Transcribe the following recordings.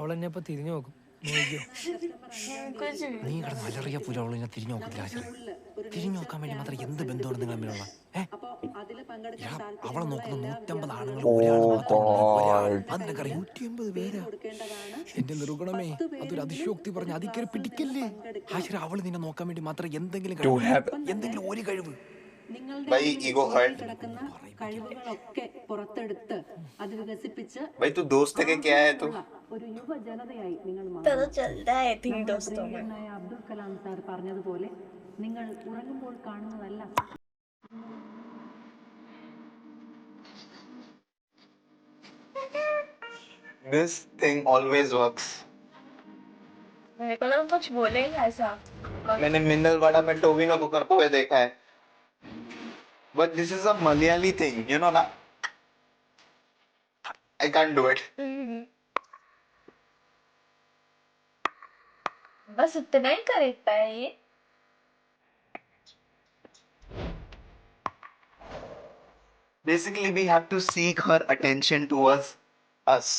അവളെന്നെ ഇപ്പൊ തിരിഞ്ഞു നോക്കും. നോക്കിയോ നീ ഇവിടെ മലറിയ പോലെ അവളെ തിരിഞ്ഞു നോക്കത്തില്ല. തിരിഞ്ഞു നോക്കാൻ വേണ്ടി മാത്രം എന്ത് ബന്ധമാണ് നിങ്ങൾ തമ്മിലുള്ള? അവളെ നോക്കുന്ന 150 ആണുങ്ങൾ അതിനൊക്കെ 150 പേരാ. എന്റെ നിർഗുണമേ, അതൊരു അതിശോക്തി പറഞ്ഞ അതിക്കറി പിടിക്കല്ലേ. ഹാഷിര, അവള് നിന്നെ നോക്കാൻ വേണ്ടി മാത്രം എന്തെങ്കിലും ഒരു കഴിവ് കഴിവുകളൊക്കെ പുറത്തെടുത്ത് അത് വികസിപ്പിച്ച് ഒരു യുവജനതയായി നിങ്ങൾ അബ്ദുൽ കലാം സാർ പറഞ്ഞതുപോലെ നിങ്ങൾ ഉറങ്ങുമ്പോൾ കാണുന്നതല്ല. This thing always works. कुछ बोलेगा ऐसा? मैंने मिनरल वाला में टोविनो को करते हुए देखा है. But this is a Malayali thing, you know na? I can't do it. बस इतना ही करता है ये. Basically, we have to seek her attention towards us.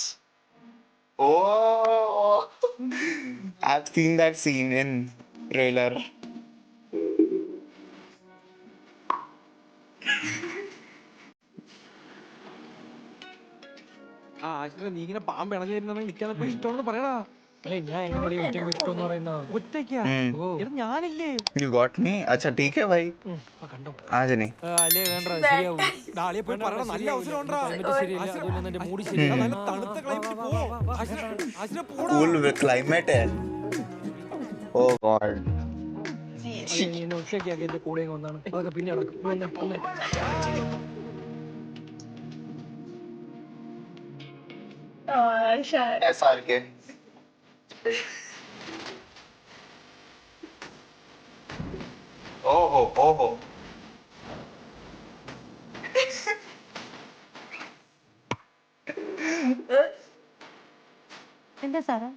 Oh, I've seen that scene in trailer. നീ ഇങ്ങനെ പാമ്പ് ഇണഞ്ഞിരുന്നെങ്കിൽ നിൽക്കാനൊക്കെ ഇഷ്ടമെന്ന് പറയടാ. ഞാൻ എങ്ങനെ ഇഷ്ടം പറയുന്ന ഒറ്റയ്ക്കാ? ഞാനില്ലേ? You got me? अच्छा ठीक है भाई. കണ്ടോ? आज नहीं. അല്ലേ വേണ്ട, ശരിയാവും. നാളെ പോയി പറയടാ, നല്ല അവസരം ഉണ്ടാ. എന്റെ മൂടി ശരിയാവും. നല്ല തണുത്ത ക്ലൈമറ്റ് പോ. ആശിര പോടാ. Cool climate है. Oh God. എന്നെ ഉച്ചയ്ക്കാക്കി എന്റെ കൂടെ ഒന്നാണ്. അതൊക്കെ പിന്നെ നടക്കും. SRK. Oh. എന്താ സാറേ?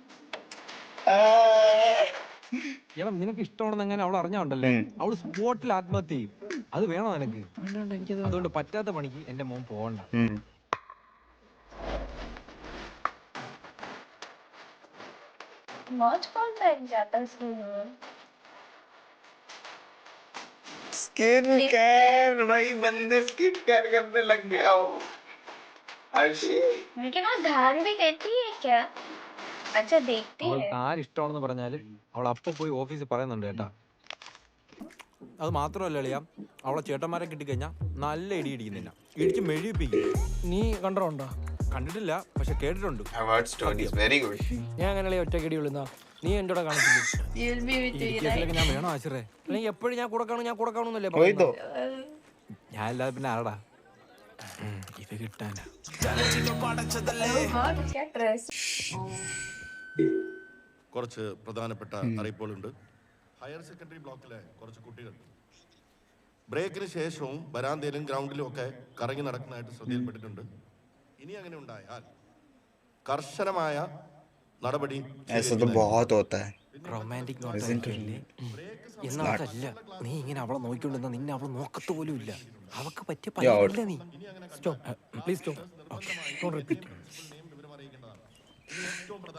എടാ, നിനക്ക് ഇഷ്ടമാണെന്ന് എങ്ങനെ അവൾ അറിഞ്ഞോണ്ടല്ലേ? അവള് സ്പോട്ടിൽ ആത്മഹത്യ ചെയ്യും. അത് വേണോ നിനക്ക്? അതുകൊണ്ട് പറ്റാത്ത പണിക്ക് എന്റെ മോൻ പോകണ്ട. मौज कौन बैठ जाता स्किन में? स्किन केयर भाई, बंदे स्किन केयर करने लग गया हो. लेकिन वो ध्यान भी देती है क्या? अच्छा देखती है. അവൾക്ക് ആരിഷ്ടമാണെന്ന് പറഞ്ഞാല് അവൾ അപ്പൊ പോയി ഓഫീസിൽ പറയുന്നുണ്ട് കേട്ടാ. അത് മാത്രമല്ല അളിയാ, അവളെ ചേട്ടന്മാരെ കിട്ടിക്കഴിഞ്ഞാൽ നല്ല ഇടി ഇടിക്കുന്നില്ല, ഇടിച്ച് മെഴുകിപ്പിക്കും. നീ കണ്ടോണ്ടോ? കണ്ടിട്ടില്ല, പക്ഷെ കേട്ടിട്ടുണ്ട്. ഞാൻ അങ്ങനെയുള്ള ഒറ്റക്കടി വിളുന്ന നീ എന്റെ കൂടെ കാണിച്ചില്ലേ? You'll be with me, കേസിലൊക്കെ ഞാൻ വേണോ ആശിറേ? അല്ലെങ്കിൽ എപ്പോഴും ഞാൻ കൂടെ കാണുന്നല്ലേ? ഞാൻ അല്ലാതെ പിന്നെ ആരടാ? ഇത് കിട്ടാനാ. right? क्या dress? കുറച്ച് പ്രധാനപ്പെട്ട അറിയിപ്പുകളുണ്ട്. ഹയർ സെക്കൻഡറി ബ്ലോക്കിലെ കുറച്ച് കുട്ടികൾ ബ്രേക്കിന് ശേഷവും വരാന്തയിലും ഗ്രൗണ്ടിലും ഒക്കെ കറങ്ങി നടക്കുന്നതായിട്ട് ശ്രദ്ധയിൽപ്പെട്ടിട്ടുണ്ട്. ഇനി അങ്ങനെ ഉണ്ടായാൽ കർശനമായ നടപടി. റൊമാൻറ്റിക് എന്നതല്ല, നീ ഇങ്ങനെ അവളെ നോക്കിക്കൊണ്ടിരുന്ന നിന്നെ അവളെ നോക്കത്ത് പോലും ഇല്ല. അവക്ക് പറ്റിയ പറ്റില്ല. നീ please don't repeat.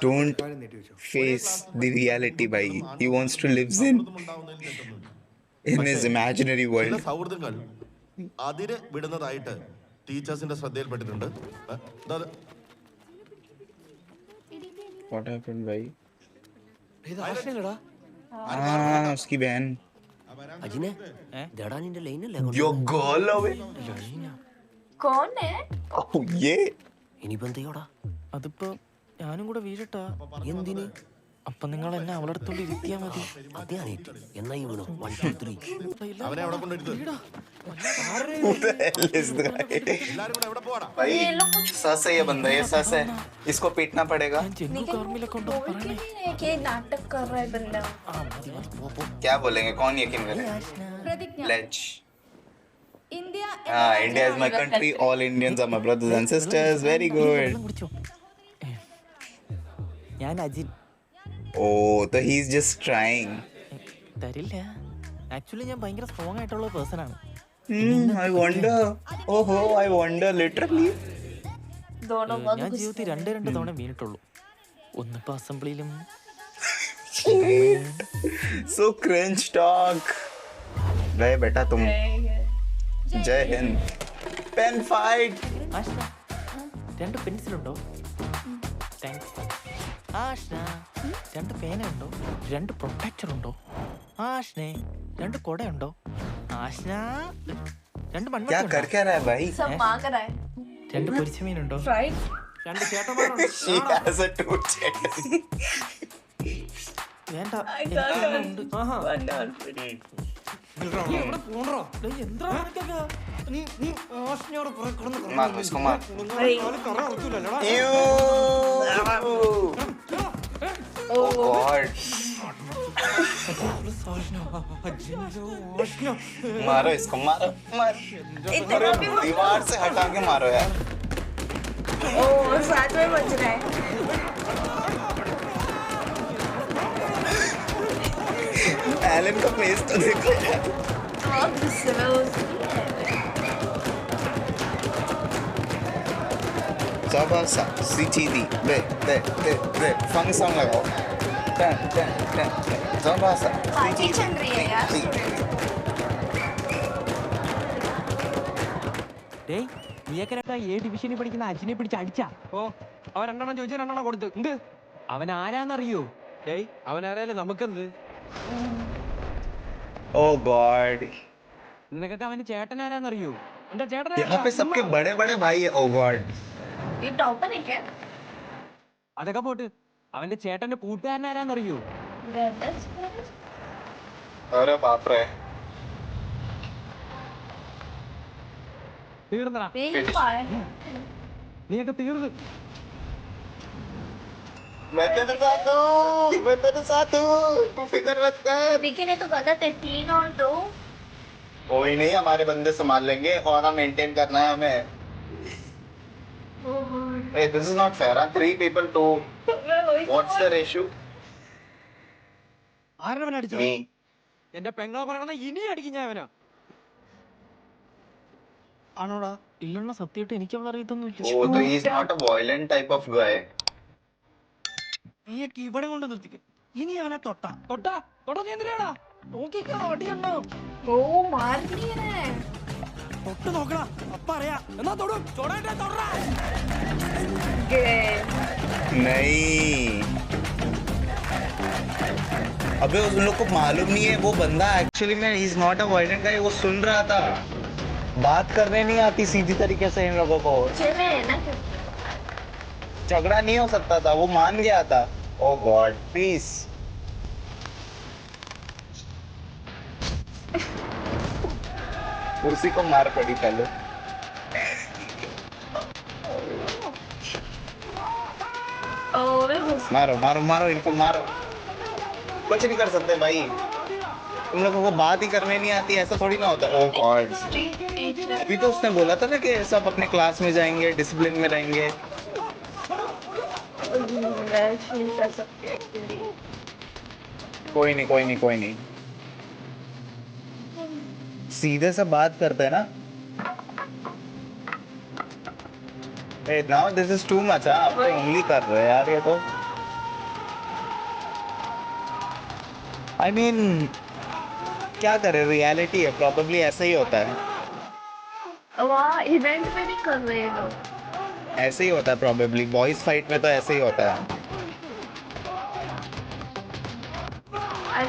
Don't face the reality, bhai. He wants to live in his imaginary world. സൗഹൃദങ്ങൾ അതിര് വിടുന്നതായിട്ട് ടീച്ചേഴ്സിന്റെ ശ്രദ്ധയിൽപ്പെട്ടിട്ടുണ്ട്. What happened, bhai? ഇത് ആശയല്ലടാ. उसकी बहन. അജിനെ ദടാ നിന്റെ ലൈൻ അല്ലേ? Your girl away. कौन है? Oh ये. ഇനിയിപ്പോ എന്തെയ്യോടാ? അതിപ്പോ ഞാനും കൂടെ വീഴട്ടാ. എന്തിന്? അപ്പൊ നിങ്ങൾ എന്നെ അവളുടെ അടുത്തോണ്ട് ഇരുത്തിയാ മതി. അതെയാണേറ്റ് എന്നാ ഈ വീണു. 1 2 3. അവനെ അവിടെ കൊണ്ടിരുത്ത്. Who the hell is that? എല്ലാരും കൂടെ എവിടെ പോവാടാ? भाई सस है ये बंदा, ये सस है. इसको पीटना पड़ेगा. कि नाटक कर रहा है बंदा. क्या बोलेंगे? कौन यकीन करेगा? Pledge. India is my country. All Indians are my brothers and sisters. Very good. ഞാൻ Ajin. Oh, so he's just trying. തരില്ല. ആക്ച്വലി ഞാൻ ഭയങ്കര സ്ട്രോങ് ആയിട്ടുള്ള പേഴ്സൺ ആണ്. I wonder. I wonder literally. दोनों बहुत ഞാൻ ജീവിതത്തിൽ 2 തവണ വീണിട്ടുള്ളൂ. ഒന്നിപ്പോ അസംബ്ലിയിലും So cringe talk. गए बेटा तुम. जय हिंद. Pen fight. ആഷ്ന 2 പെൻസിലുണ്ടോ? താങ്ക്സ്. ആഷ്ന 2 പേനയുണ്ടോ? 2 പ്രൊട്ടക്ടർ ഉണ്ടോ? ആഷ്നെ 2 കൊടയുണ്ടോ? ആഷ്ന 2 क्या മൺമണിയുണ്ടോ? कर क्या रहा है भाई? सब मांग रहा है 2 പൊരിച്ചമീനുണ്ടോ? Fried 2 ചേട്ടന്മാരുണ്ട്. She has a two chin. വേണ്ട I എനിക്കെല്ലാം got ഉണ്ട്. ആഹാ. one on free ഡേയ്, എന്താ നിനക്കൊക്കെ? मार उसको मार. Wait. Ew. Oh God. मारो इसको मारो. मारो. इतना भी दीवार से हटा के मारो यार. ओ साथ में बज रहा है एलन का फेस तो देखो यार. बहुत गुस्से में उसकी Sabasa, Sichidi, be, fang song लगाओ. Sabasa, पार्टी चल रही है यार ഡേയ് നീയൊക്കെ A ഡിവിഷനിൽ പഠിക്കുന്ന അജിനെ പിടിച്ച് അടിച്ചാ? ഓ അവൻ 2 എണ്ണം ചോദിച്ചാൽ 2 എണ്ണം കൊടുത്ത്. എന്ത് അവൻ ആരാന്നറിയോ? ഡേയ് അവൻ ആരായാലും നമുക്കെന്ത്? Oh God. നിനക്കൊക്കെ അവന്റെ ചേട്ടൻ ആരാന്നറിയോ? എന്റെ ചേട്ടൻ यहाँ पे सबके बड़े बड़े भाई है. Oh God. ये टॉपर है क्या അതൊക്കെ പോട്ട് അവന്റെ ചേട്ടന്റെ കൂട്ടുകാരൻ ആരാന്നറിയോ? अरे बाप रे. തീർന്നടാ നീയൊക്കെ തീർന്നു. मैं तेरे साथ हूँ. तू फिक्र मत कर. लेकिन ये तो गलत है 3 और 2 कोई नहीं, हमारे बंदे संभाल लेंगे और हम मेंटेन करना है हमें. Hey, this is not fair. 3 people to. What's the ratio? ആരവൻ അടിച്ചു? Me. എന്റെ പെങ്ങളെ പറയണ ഇനി അടിക്കും ഞാൻ അവനാ. ആണോടാ? ഇല്ലെന്ന സത്യമായിട്ട് എനിക്ക് അവളെ അറിയത്തൊന്നുമില്ല. Oh, so he's not a violent type of guy. നീയൊക്കെ ഇവിടെ കൊണ്ട് നിർത്തിക്ക്. ഇനി അവനെ തൊട്ടാ തൊട്ടാ നീ എന്തിനാടാ? നോക്കിക്കോ അടിയുണ്ടോ? ओ मार नहीं रहा है തൊട്ട് നോക്കടാ അപ്പ അറിയാ. എന്നാ തൊടും ചൊടായിട്ടാ തൊടാ. नहीं. अबे उन लोग को मालूम नहीं है वो बंदा एक्चुअली में he is not a violent guy. वो सुन रहा था. बात करने नहीं आती सीधी तरीके से इन लोगों को. चले ना झगड़ा नहीं हो सकता था. वो मान गया था. ओह गॉड प्लीज. उसी को मार पड़ी पहले. मारो मारो मारो इनको मारो. कुछ नहीं कर सकते भाई. तुम लोगों को बात ही करने नहीं आती. ऐसा थोड़ी ना होता. ओह गॉड. अभी तो उसने बोला था ना कि सब अपने क्लास में जाएंगे, डिसिप्लिन में रहेंगे. कोई नहीं. सीधे से बात करते हैं ना. Hey, now this is too much. आप तो उंगली कर रहे हो यार ये तो. I mean, क्या करे, रियलिटी है. प्रॉबेबली ऐसा ही होता है. वहाँ इवेंट में भी कर रहे हैं लोग ऐसे ही होता है प्रॉबेबली. बॉयज फाइट में तो ऐसे ही होता है.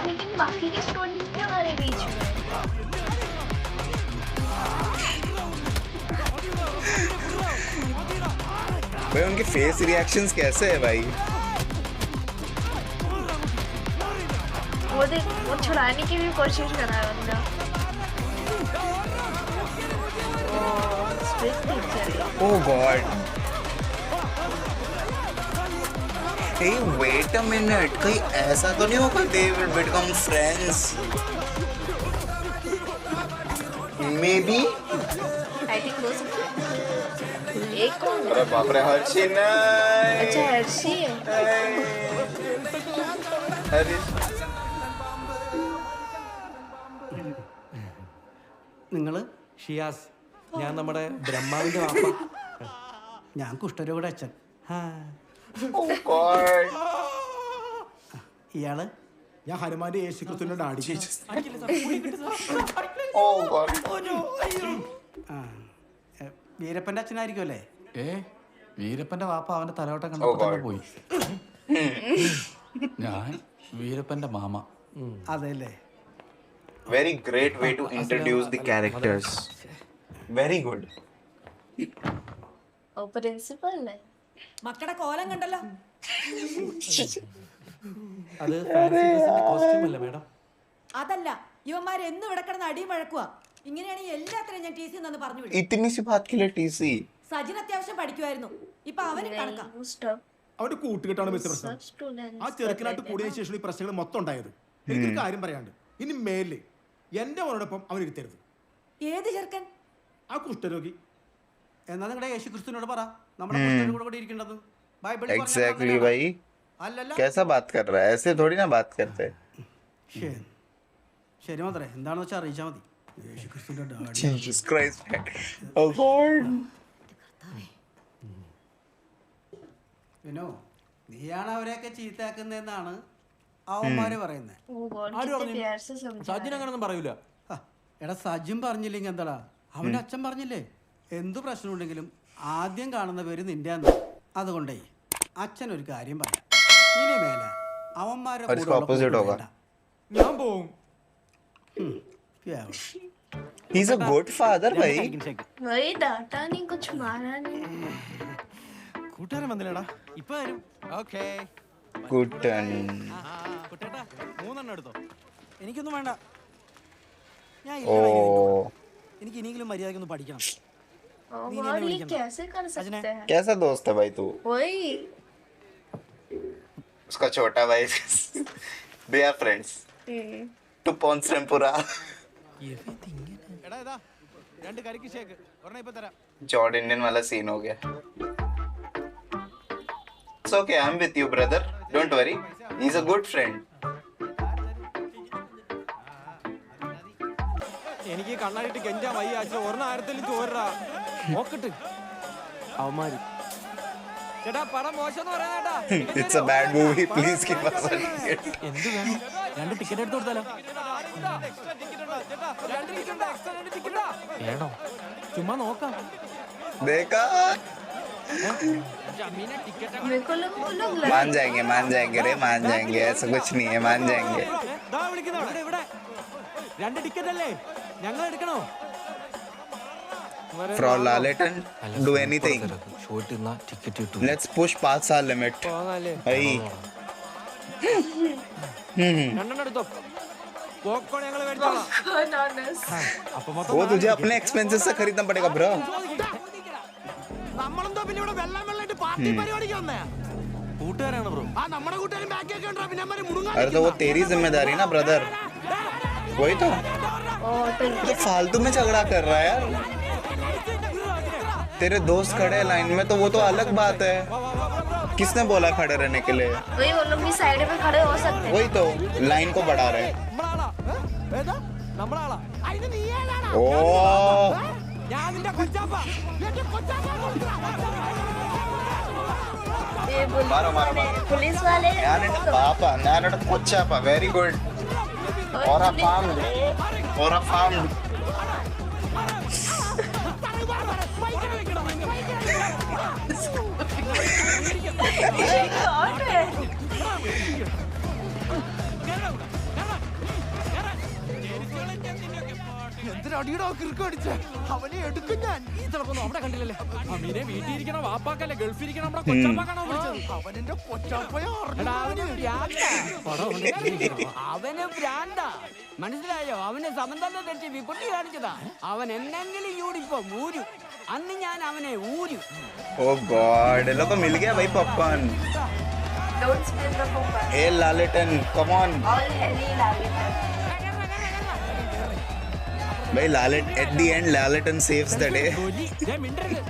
लेकिन बाकी की स्टोरी भी हमारे बीच में भाई उनके फेस रिएक्शंस कैसे है भाई. वो देख वो छुड़ाने की भी कोशिश कर रहा है बंदा Oh God. Hey, wait a minute. कहीं ऐसा तो नहीं होगा they will become friends? Maybe. I think हो सकता है एक कौन है अरे बाप रे हर्षी नहीं. अच्छा हर्षी है अरे നിങ്ങൾ ഷിയാസ് ഞാൻ നമ്മുടെ ബ്രഹ്മാവിന്റെ വാപ്പ. ഞാൻ കുഷ്ഠരോഗയുടെ അച്ഛൻ. Oh God. ഇയാള് ഞാൻ ഹനുമാന്റെ യേശുക്രിസ്തുവിന്റെ ഡാഡി. Oh God. ആ വീരപ്പന്റെ അച്ഛനായിരിക്കും അല്ലേ? വീരപ്പന്റെ വാപ്പ അവന്റെ തലവട്ടം കണ്ടപ്പോൾ തന്നെ പോയി. ഞാൻ വീരപ്പന്റെ മാമ. അതെല്ലേ? Very great way to introduce the characters. Very good. ओ प्रिंसिपल है മക്കളുടെ കോലം കണ്ടല്ലോ. അത് ഫാൻസി ഡ്രസ്സിന്റെ കോസ്റ്റ്യൂം അല്ലേ മാഡം? അതല്ല, ഇവന്മാർ എന്ന് ഇവിടെ കിടന്ന് അടിയും വഴക്കുക. ഇങ്ങനെയാണെങ്കിൽ എല്ലാത്തിനും ഞാൻ TC നിന്ന് പറഞ്ഞു വിടും. इतनी सी बात के लिए TC. സജിൻ അത്യാവശ്യം പഠിക്കുമായിരുന്നു, ഇപ്പൊ അവന് കണക്കാം. അവന്റെ കൂട്ടുകെട്ടാണ് മിസ് പ്രശ്നം. ആ ചെറുക്കനായിട്ട് കൂടിയതിനു ശേഷം ഈ പ്രശ്നങ്ങൾ മൊത്തം ഉണ്ടായത്. എനിക്കൊരു കാര്യം പറയാണ്ട്, ഇനി മേലില് എന്റെ മോനോടൊപ്പം അവൻ ഇരുത്തരുത്. ഏത് ചെറുക്കൻ? ആ കുഷ്ഠരോഗി. എന്നാ നിങ്ങളുടെ യേശുക്രിസ്തുവിനോട് പറ നമ്മുടെ കുഷ്ഠരോഗിയുടെ കൂടെ ഇരിക്കേണ്ടത്. ബൈബിളിൽ Exactly भाई. അല്ലല്ല. कैसा बात कर रहा है? ऐसे थोड़ी ना बात करते. ശരി മാത്രേ, എന്താണെന്ന് വെച്ചാൽ അറിയിച്ചാൽ മതി. യേശുക്രിസ്തുവിന്റെ daddy. Jesus Christ. Oh God. വിനോ, നീയാണ് അവരെയൊക്കെ ചീത്തയാക്കുന്നതെന്നാണ് അവന്മാര് പറയുന്നത്. സജിൻ അങ്ങനൊന്നും പറയൂല. എടാ സജിൻ പറഞ്ഞില്ലെങ്കിൽ എന്താടാ, അവന്റെ അച്ഛൻ പറഞ്ഞില്ലേ എന്ത് പ്രശ്നമുണ്ടെങ്കിലും ആദ്യം കാണുന്ന പേര് നിന്റെ അന്ന്. അതുകൊണ്ടേ അച്ഛൻ ഒരു കാര്യം പറയാം, ഇനി മേലെ അവന്മാരെ ഞാൻ പോവും. He's a good father भाई. वही डाटा नहीं कुछ मारा नहीं കൂട്ടുകാരൻ വന്നില്ലടാ, ഇപ്പൊ വരും. ഓക്കേ. Kutan. കുട്ടേട്ടാ 3 എടുത്തോ. എനിക്കൊന്നും വേണ്ട. ഞാൻ Oh. എനിക്ക് ഇനിയെങ്കിലും മര്യാദയ്ക്കൊന്ന് പഠിക്കണം. और ये कैसे कर सकते हैं? कैसा दोस्त है भाई तू? वही उसका छोटा भाई. They are friends. To Ponsrempura. എടാ ഇതാ 2 കരിക്ക് ഷേക്ക് ഒരെണ്ണം ഇപ്പോ തരാം. Jordanian वाला scene हो गया. It's okay, I'm with you brother. Don't worry. He's a good friend. എനിക്ക് കണ്ണാടിട്ട് കെഞ്ചാ വയ്യ. ആഴ്ച ഒരെണ്ണം 1000 ചോരടാ. നോക്കട്ട് അവന്മാര് ചേട്ടാ പടം മോശം എന്ന് പറയാനേട്ടാ. It's a bad movie. Please give us a ticket. എന്ത് വേണം? 2 ടിക്കറ്റ് എടുത്ത് കൊടുത്താലോ? വേണോ? ചുമ്മാ നോക്കാം. देखा? मेरे को लोग वो लोग मान जाएंगे रे, मान जाएंगे. ऐसा कुछ नहीं है, मान जाएंगे. ഇവിടെ 2 ടിക്കറ്റ് അല്ലേ? ഞങ്ങൾ എടുക്കണോ? Frau Laletan, do anything. Shot ഇന്നാ ടിക്കറ്റ് കിട്ടും. Let's push past our limit. Bhai. 2 എടുത്തോ. പോപ്കോൺ ഞങ്ങൾ മേടിച്ചോളാം. അപ്പൊ മൊത്തം वो तुझे अपने एक्सपेंसेस से खरीदना पड़ेगा ब्रो. നമ്മളെന്തോ പിന്നെ ഇവിടെ വെള്ളം വെള്ളമായിട്ട് പാർട്ടി പരിപാടിക്ക് വന്നേ. കൂട്ടുകാരാണ് ബ്രോ. ആ നമ്മുടെ കൂട്ടുകാരും ബാക്കിയൊക്കെ ഉണ്ടോ? പിന്നെ അമ്മ മുടുങ്ങാൻ. अरे तो वो तेरी जिम्मेदारी ना ब्रदर. वही तो. तो फालतू में झगड़ा कर रहा है यार. तेरे दोस्त खड़े हैं लाइन में तो वो तो अलग बात है. किसने बोला खड़े रहने के लिए? वही वो लोग भी साइड में खड़े हो सकते हैं. वही तो लाइन को बढ़ा रहे हैं. ഏതാ? നമ്മളാളാ. അതിന് നീ ഏതാണ്? ओ ഞാൻ നിന്റെ കൊച്ചാപ്പ. എന്റെ കൊച്ചാപ്പ. ये पुलिस वाले पापा नारड़ कोच्चापा वेरी गुड. और a farm. എന്തിനടിയടോ കിറുക്ക് അടിച്ച്? അവനെ എടുക്കും ഞാൻ. ഈ തിളക്കൊന്നും അവിടെ കണ്ടില്ലല്ലേ? അമീനെ വീട്ടിൽ ഇരിക്കണ വാപ്പാക്കല്ലേ ഗൾഫിൽ ഇരിക്കണ നമ്മുടെ കൊച്ചാപ്പാക്കാണോ വിളിച്ചത്? അവനെന്റെ കൊച്ചാപ്പയോ? അവന് ഭ്രാന്താ, മനസ്സിലായോ? അവന് സമന്തം തെറ്റി വിപുട്ടി കാണിച്ചതാ. അവൻ എന്തെങ്കിലും യൂണിഫോം ഊരും. അന്ന് ഞാൻ അവനെ ഊരും. ओ गॉड, ये लोग को मिल गया भाई popcorn. Don't spill the popcorn. ए Laletan come on. All heavy Laletan. भाई Lalet at the end Laletan saves the day.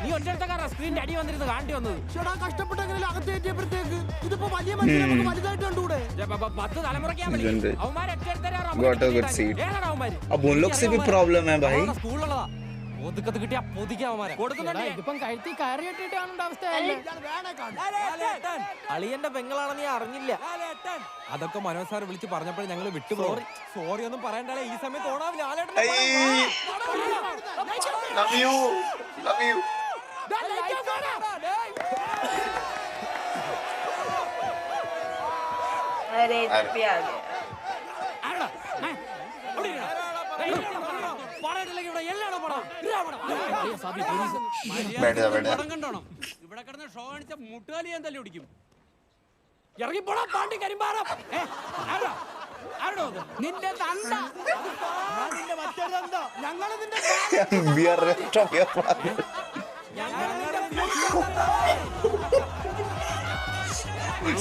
നീ ഒറ്റക്കാരാ സ്ക്രീനിന്റെ അടി വന്നിരുന്ന് കാണ്ടി വന്നത്. ചേട്ടാ കഷ്ടപ്പെട്ടെങ്കിലും അകത്തേറ്റിയപ്പോഴത്തേക്ക് ഇതിപ്പോ വലിയ മനുഷ്യനെ നമുക്ക് വലുതായിട്ട് കണ്ടുകൂടെ? 10 തലമുറയ്ക്ക് Got a good seat. अब उन लोग से भी प्रॉब्लम है भाई. ഒതുക്കത്ത് കിട്ടിയ പൊതിക്കാവന്മാരെ ഇപ്പം കഴുത്തി കയറി കെട്ടിട്ടാണ് അവസ്ഥ. അളിയന്റെ പെങ്ങളാണെന്ന് ഞാൻ അറിഞ്ഞില്ല. അതൊക്കെ മനോജ് സാർ വിളിച്ച് പറഞ്ഞപ്പോൾ ഞങ്ങൾ വിട്ടുപോയി. സോറി ഒന്നും പറയണ്ടേ, ഈ സമയത്ത് ഓണാവില്ല. Love you. Love you. अरे भी आ गया. ഇവിടെ കിടന്ന് ഷോ കാണിച്ച മുട്ടുകാലി ഞാൻ തല്ലി ഓടിക്കും. ഇറങ്ങി പോടാ പാണ്ടി കരിമ്പാറം. നിന്റെ തണ്ട നിന്റെ മറ്റൊരു തണ്ട. ഞങ്ങള് നിന്റെ We are rest of your father.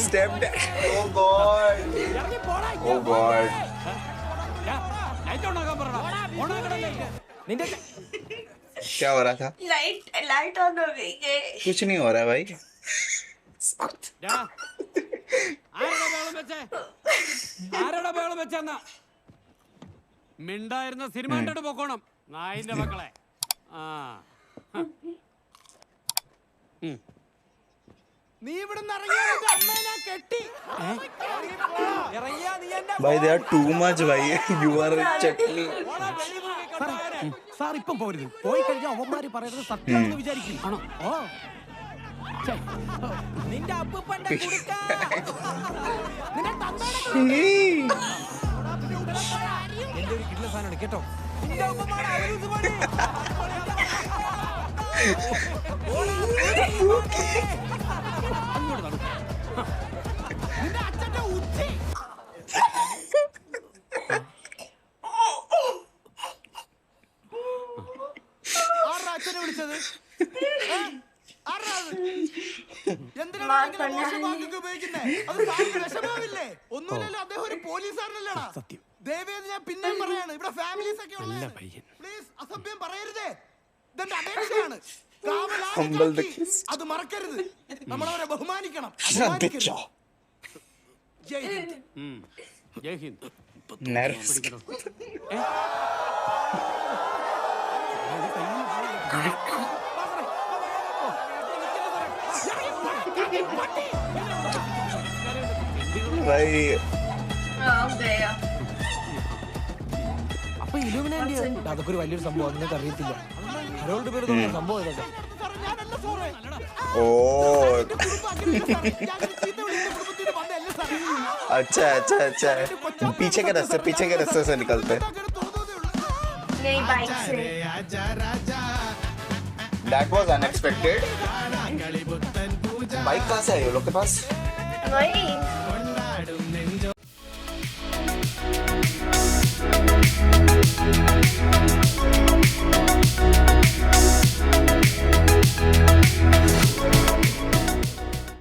Step dad. Oh God. Oh God. क्या हो रहा था? लाइट ऑन हो गई है. कुछ नहीं हो रहा भाई. ആരുടെ ബഹളം വെച്ചെന്നാ മിണ്ടായിരുന്ന സിനിമ കണ്ടിട്ട് പോക്കോണം നായിന്റെ മക്കളെ. നീ ഇവിടുന്ന് കെട്ടി Bhai, they are too much bhai. You are a chutney. Sir ഇപ്പം പോരുത്. പോയി കഴിഞ്ഞാൽ അവന്മാര് പറയുന്നത് സത്യമാണെന്ന് വിചാരിക്കും. ആണോ? ഓ നിന്റെ അപ്പൂപ്പന്റെ കുടുക്ക. നിന്റെ തന്തയുടെ എന്റെ ഒരു കിട്ടുന്ന സാധനമാണ് കേട്ടോ. നിന്റെ അപ്പൂപ്പന്മാരെ അവരൂസ് പണി. അങ്ങോട്ട് നടക്കും. നിന്റെ അച്ഛന്റെ ഉച്ചി. ആരാ അച്ഛനെ വിളിച്ചത്? ഒന്നുമില്ലല്ലോ, അദ്ദേഹം ഒരു പോലീസുകാരനല്ലടാ. ദയവേത് ഞാൻ പിന്നെയും പറയാണ്, ഇവിടെ ഫാമിലീസ് ഒക്കെ ഉള്ളതാണ്. പ്ലീസ് അസഭ്യം പറയരുതേ. ഇതെന്റെ അപേക്ഷയാണ്. അത് മറക്കരുത്. നമ്മളവരെ ബഹുമാനിക്കണം. ജയ് ഹിന്ദ്. ജയ് ഹിന്ദ്. അപ്പൊ ഇലുമിനാന്റി അതൊക്കെ ഒരു വലിയൊരു സംഭവം. നിങ്ങൾക്ക് അറിയത്തില്ല. അവരോട് പേര് സംഭവം ഇതൊക്കെ. अच्छा अच्छा अच्छा. पीछे के रास्ते से निकलते. नहीं बाइक से. That was unexpected. बाइक कहाँ से आई वो लोग के पास? वही